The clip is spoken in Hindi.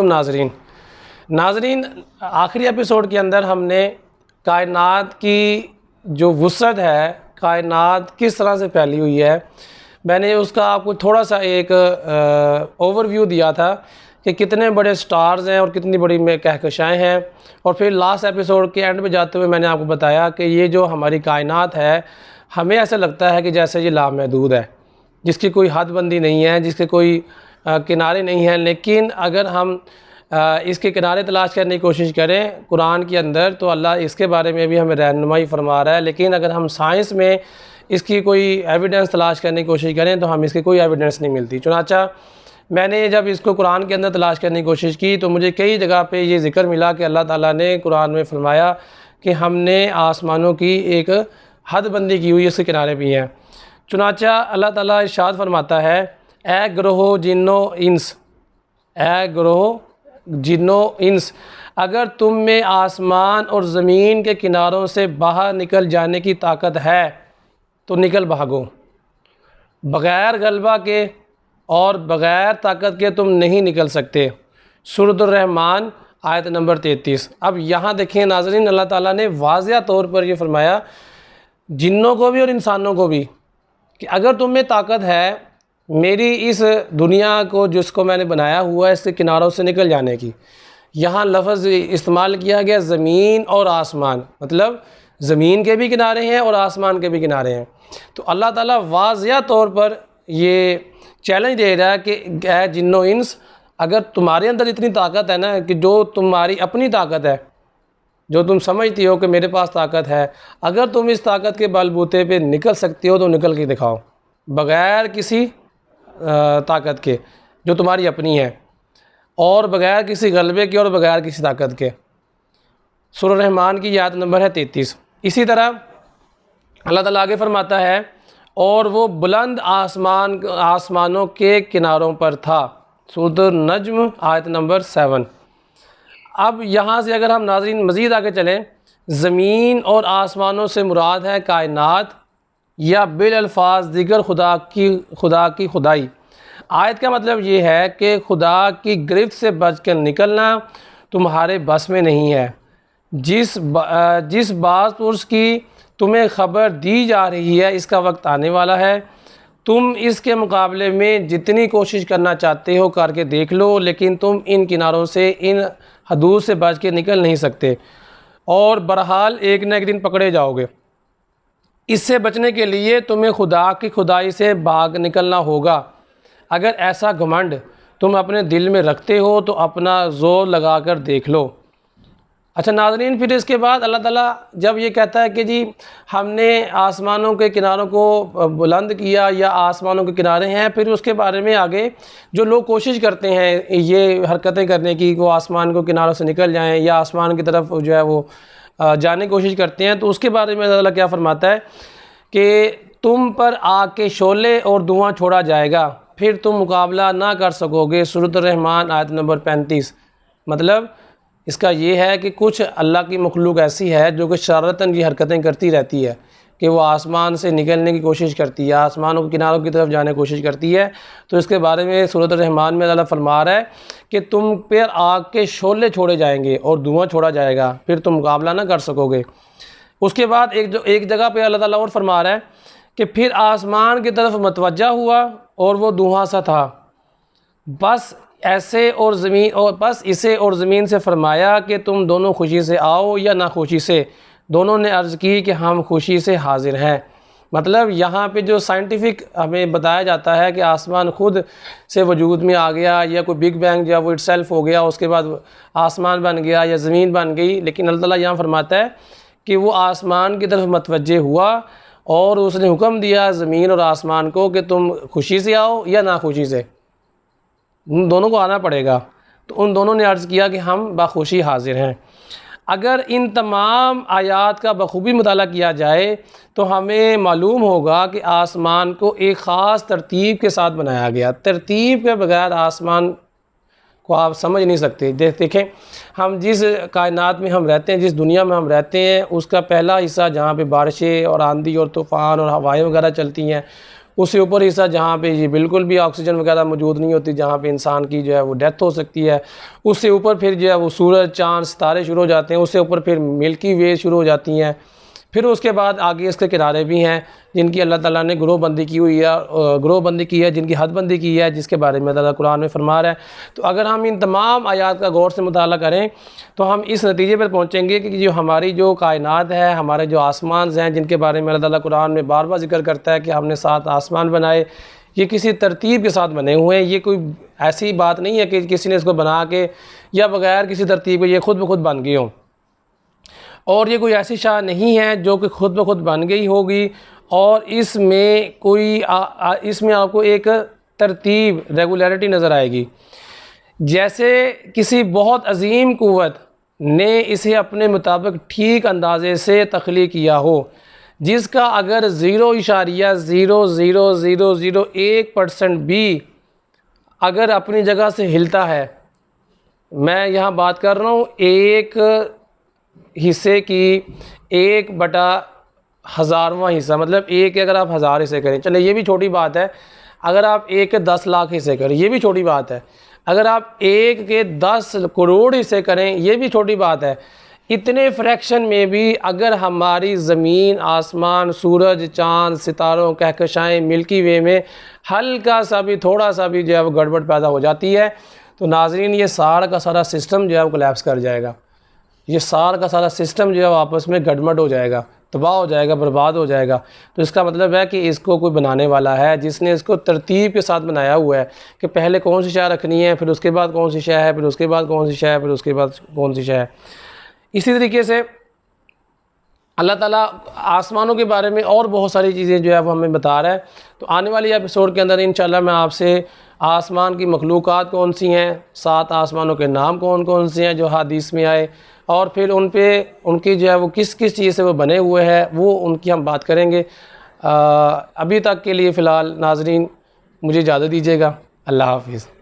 नाजरीन नाजरीन आखिरी एपिसोड के अंदर हमने कायनात की जो वुसअत है, कायनात किस तरह से फैली हुई है, मैंने उसका आपको थोड़ा सा एक ओवरव्यू दिया था कि कितने बड़े स्टार्स हैं और कितनी बड़ी कहकशाएँ हैं। और फिर लास्ट एपिसोड के एंड में जाते हुए मैंने आपको बताया कि ये जो हमारी कायनात है, हमें ऐसा लगता है कि जैसे ये लामहदूद है, जिसकी कोई हदबंदी नहीं है, जिसके कोई किनारे नहीं हैं। लेकिन अगर हम इसके किनारे तलाश करने की कोशिश करें कुरान के अंदर, तो अल्लाह इसके बारे में भी हमें रहनुमाई फरमा रहा है। लेकिन अगर हम साइंस में इसकी कोई एविडेंस तलाश करने की कोशिश करें तो हम इसकी कोई एविडेंस नहीं मिलती। चुनांचा मैंने जब इसको कुरान के अंदर तलाश करने की कोशिश की तो मुझे कई जगह पे ये ज़िक्र मिला कि अल्लाह ताला ने कुरान में फरमाया कि हमने आसमानों की एक हदबंदी की हुई, इसके किनारे भी हैं। चुनांचा अल्लाह ताला इरशाद फरमाता है, ए ग्रोह जिन्नो इंस, ए ग्रोह जिन्नो इंस, अगर तुम में आसमान और ज़मीन के किनारों से बाहर निकल जाने की ताकत है तो निकल भागो। बग़ैर गलबा के और बग़ैर ताकत के तुम नहीं निकल सकते। सूरह रहमान आयत नंबर 33। अब यहाँ देखें नाज़रीन, अल्लाह ताला ने वाज़िया तौर पर ये फरमाया जिन्नों को भी और इंसानों को भी कि अगर तुम में ताकत है मेरी इस दुनिया को जिसको मैंने बनाया हुआ है इसके किनारों से निकल जाने की। यहाँ लफ्ज़ इस्तेमाल किया गया ज़मीन और आसमान, मतलब ज़मीन के भी किनारे हैं और आसमान के भी किनारे हैं। तो अल्लाह ताला वाज़िया तौर पर ये चैलेंज दे रहा है कि ऐ जिन्नो इंस, अगर तुम्हारे अंदर इतनी ताकत है ना कि जो तुम्हारी अपनी ताकत है, जो तुम समझती हो कि मेरे पास ताकत है, अगर तुम इस ताकत के बलबूते पे निकल सकती हो तो निकल के दिखाओ, बग़ैर किसी ताकत के जो तुम्हारी अपनी है, और बग़ैर किसी गलबे के और बग़ैर किसी ताकत के। सूरह रहमान की आयत नंबर है 33। इसी तरह अल्लाह ताला आगे फरमाता है, और वो बुलंद आसमानों के किनारों पर था। सूरह नज्म आयत नंबर 7। अब यहाँ से अगर हम नाज़रीन मज़ीद आगे चलें, ज़मीन और आसमानों से मुराद है कायनात या बिल अल्फाज दिगर खुदा की खुदाई। आयत का मतलब ये है कि खुदा की गिरफ्त से बच कर निकलना तुम्हारे बस में नहीं है। जिस बात की तुम्हें ख़बर दी जा रही है इसका वक्त आने वाला है। तुम इसके मुकाबले में जितनी कोशिश करना चाहते हो करके देख लो, लेकिन तुम इन किनारों से, इन हदूद से बच के निकल नहीं सकते, और बहरहाल एक न एक दिन पकड़े जाओगे। इससे बचने के लिए तुम्हें खुदा की खुदाई से भाग निकलना होगा। अगर ऐसा घमंड तुम अपने दिल में रखते हो तो अपना ज़ोर लगाकर देख लो। अच्छा नाज़रीन, फिर इसके बाद अल्लाह ताला जब ये कहता है कि जी हमने आसमानों के किनारों को बुलंद किया या आसमानों के किनारे हैं, फिर उसके बारे में आगे जो लोग कोशिश करते हैं ये हरकतें करने की, वो आसमान को किनारों से निकल जाएं या आसमान की तरफ जो है वो जाने की कोशिश करते हैं, तो उसके बारे में अल्लाह क्या फरमाता है कि तुम पर आग के शोले और धुआं छोड़ा जाएगा, फिर तुम मुकाबला ना कर सकोगे। सूरह रहमान आयत नंबर 35। मतलब इसका ये है कि कुछ अल्लाह की मखलूक ऐसी है जो कि शरारतन की हरकतें करती रहती है कि वो आसमान से निकलने की कोशिश करती है, आसमानों के किनारों की तरफ जाने की कोशिश करती है। तो इसके बारे में सूरह रहमान में अल्लाह फरमा रहा है कि तुम पर आग के शोले छोड़े जाएंगे और धुआं छोड़ा जाएगा, फिर तुम मुकाबला ना कर सकोगे। उसके बाद एक जगह पे अल्लाह ताला और फरमा रहा है कि फिर आसमान की तरफ मतवज्जा हुआ और वो धुआं सा था, बस ऐसे और ज़मीन, और बस इसे और ज़मीन से फरमाया कि तुम दोनों खुशी से आओ या नाखुशी से। दोनों ने अर्ज़ की कि हम खुशी से हाजिर हैं। मतलब यहाँ पे जो साइंटिफिक हमें बताया जाता है कि आसमान खुद से वजूद में आ गया या कोई बिग बैंग या वो इटसेल्फ हो गया, उसके बाद आसमान बन गया या ज़मीन बन गई, लेकिन अल्लाह ताला यहाँ फरमाता है कि वो आसमान की तरफ मतवज्जे हुआ और उसने हुक्म दिया ज़मीन और आसमान को कि तुम खुशी से आओ या नाखुशी से, उन दोनों को आना पड़ेगा। तो उन दोनों ने अर्ज़ किया कि हम बाखुशी हाजिर हैं। अगर इन तमाम आयात का बखूबी मुताला किया जाए तो हमें मालूम होगा कि आसमान को एक ख़ास तरतीब के साथ बनाया गया। तरतीब के बगैर आसमान को आप समझ नहीं सकते। देखें, हम जिस कायनात में हम रहते हैं, जिस दुनिया में हम रहते हैं, उसका पहला हिस्सा जहाँ पे बारिशें और आंधी और तूफ़ान और हवाएं वगैरह चलती हैं, उससे ऊपर हिस्सा जहाँ पे ये बिल्कुल भी ऑक्सीजन वगैरह मौजूद नहीं होती, जहाँ पे इंसान की जो है वो डेथ हो सकती है। उससे ऊपर फिर जो है वो सूरज, चाँद, सितारे शुरू हो जाते हैं। उससे ऊपर फिर मिल्की वे शुरू हो जाती हैं। फिर उसके बाद आगे इसके किनारे भी हैं जिनकी अल्लाह ताला ने ग्रोहबंदी की हुई है, ग्रोहबंदी की है, जिनकी हदबंदी की है, जिसके बारे में अल्लाह कुरान में फरमा रहा है। तो अगर हम इन तमाम आयात का गौर से मुताला करें तो हम इस नतीजे पर पहुँचेंगे कि जो हमारी जो कायनात है, हमारे जो आसमान हैं, जिनके बारे में अल्लाह ताला कुरान में बार बार जिक्र करता है कि हमने 7 आसमान बनाए, ये किसी तरतीब के साथ बने हुए हैं। ये कोई ऐसी बात नहीं है कि किसी ने इसको बना के या बग़ैर किसी तरतीब के ये खुद ब खुद बन गए हों। और ये कोई ऐसी शाह नहीं है जो कि खुद ब खुद बन गई होगी और इसमें कोई इसमें आपको एक तरतीब, रेगुलरिटी नज़र आएगी। जैसे किसी बहुत अजीम कुव्वत ने इसे अपने मुताबिक ठीक अंदाजे से तख्लीक किया हो, जिसका अगर 0.00001% भी अगर अपनी जगह से हिलता है, मैं यहाँ बात कर रहा हूँ एक हिस्से की 1/1000वां हिस्सा, मतलब एक के अगर आप 1000 हिस्से करें, चले ये भी छोटी बात है। अगर आप 1 के 10 लाख हिस्से करें, ये भी छोटी बात है। अगर आप 1 के 10 करोड़ हिस्से करें, ये भी छोटी बात है। इतने फ्रैक्शन में भी अगर हमारी ज़मीन, आसमान, सूरज, चाँद, सितारों, कहकशाएँ, मिल्की वे में हल्का सा भी, थोड़ा सा भी जो है वो गड़बड़ पैदा हो जाती है, तो नाज़रीन ये सारा का सारा सिस्टम जो है वो कोलैप्स कर जाएगा। ये सारा का सारा सिस्टम जो है वो आपस में गड़बड़ हो जाएगा, तबाह हो जाएगा, बर्बाद हो जाएगा। तो इसका मतलब है कि इसको कोई बनाने वाला है जिसने इसको तरतीब के साथ बनाया हुआ है कि पहले कौन सी शय रखनी है, फिर उसके बाद कौन सी शय है, फिर उसके बाद कौन सी शय है, फिर उसके बाद कौन सी शय है। इसी तरीके से अल्लाह ताला आसमानों के बारे में और बहुत सारी चीज़ें जो है वो हमें बता रहा है। तो आने वाली एपिसोड के अंदर इंशाल्लाह मैं आपसे आसमान की मखलूक़ात कौन सी हैं, 7 आसमानों के नाम कौन कौन से हैं जो हदीस में आए, और फिर उन पे उनकी जो है वो किस किस चीज़ से वो बने हुए हैं, वो उनकी हम बात करेंगे। अभी तक के लिए फ़िलहाल नाज़रीन मुझे इजाज़त दीजिएगा। अल्लाह हाफ़िज़।